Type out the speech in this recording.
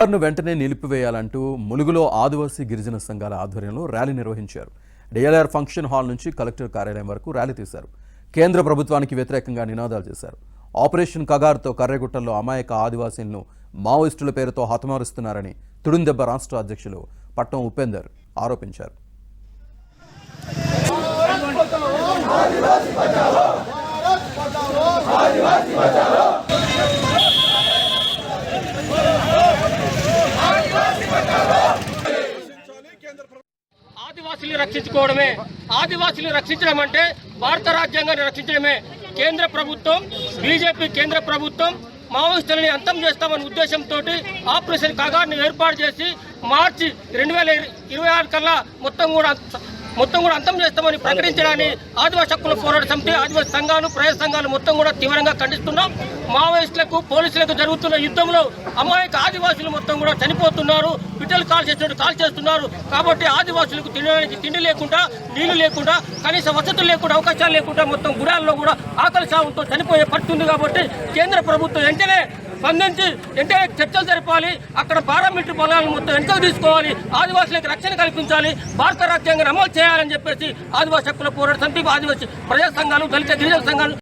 వెంటనే నిలిపివేయాలంటూ ములుగులో ఆదివాసీ గిరిజన సంఘాల ఆధ్వర్యంలో ర్యాలీ నిర్వహించారు. డిఎల్ఆర్ ఫంక్షన్ హాల్ నుంచి కలెక్టర్ కార్యాలయం వరకు ర్యాలీ తీశారు. కేంద్ర ప్రభుత్వానికి వ్యతిరేకంగా నినాదాలు చేశారు. ఆపరేషన్ కగార్తో కర్రెగుట్టల్లో అమాయక ఆదివాసీలను మావోయిస్టుల పేరుతో హతమారుస్తున్నారని తుడుందెబ్బ రాష్ట్ర అధ్యక్షులు పట్నం ఉపేందర్ ఆరోపించారు. ఆదివాసీలు రక్షించుకోవడమే, ఆదివాసీలు రక్షించడం అంటే భారత రాజ్యాంగాన్ని రక్షించడమే. కేంద్ర ప్రభుత్వం, బీజేపీ కేంద్ర ప్రభుత్వం మావోయిస్టులని అంతం చేస్తామనే ఉద్దేశంతో ఆపరేషన్ కగార్ని ఏర్పాటు చేసి మార్చి 2026 కల్లా మొత్తం కూడా అంతం చేస్తామని ప్రకటించడాన్ని ఆదివాసీ హక్కుల పోరాట సమితి, ఆదివాసీ సంఘాలు, ప్రజా సంఘాలు మొత్తం కూడా తీవ్రంగా ఖండిస్తున్నాం. మావోయిస్టులకు, పోలీసులకు జరుగుతున్న యుద్ధంలో అమాయక ఆదివాసులు మొత్తం కూడా చనిపోతున్నారు, పిట్టలు కాల్ చేస్తున్నారు. కాబట్టి ఆదివాసులకు తినడానికి తిండి లేకుండా, నీళ్లు లేకుండా, కనీస వసతులు లేకుండా, అవకాశాలు లేకుండా మొత్తం గుడాల్లో కూడా ఆకలి సాగుతో చనిపోయే పరిస్థితుంది. కాబట్టి కేంద్ర ప్రభుత్వం వెంటనే స్పందించి వెంటనే చర్చలు జరపాలి. అక్కడ పారామిలిటరీ బలాలను మొత్తం వెనుకకు తీసుకోవాలి, ఆదివాసులకు రక్షణ కల్పించాలి, భారత రాజ్యాంగాన్ని అమలు చేయాలని చెప్పేసి ఆదివాసీ హక్కుల పోరాట సమితి, ఆదివాసీ ప్రజా సంఘాలు, దళిత గిరిజన సంఘాలు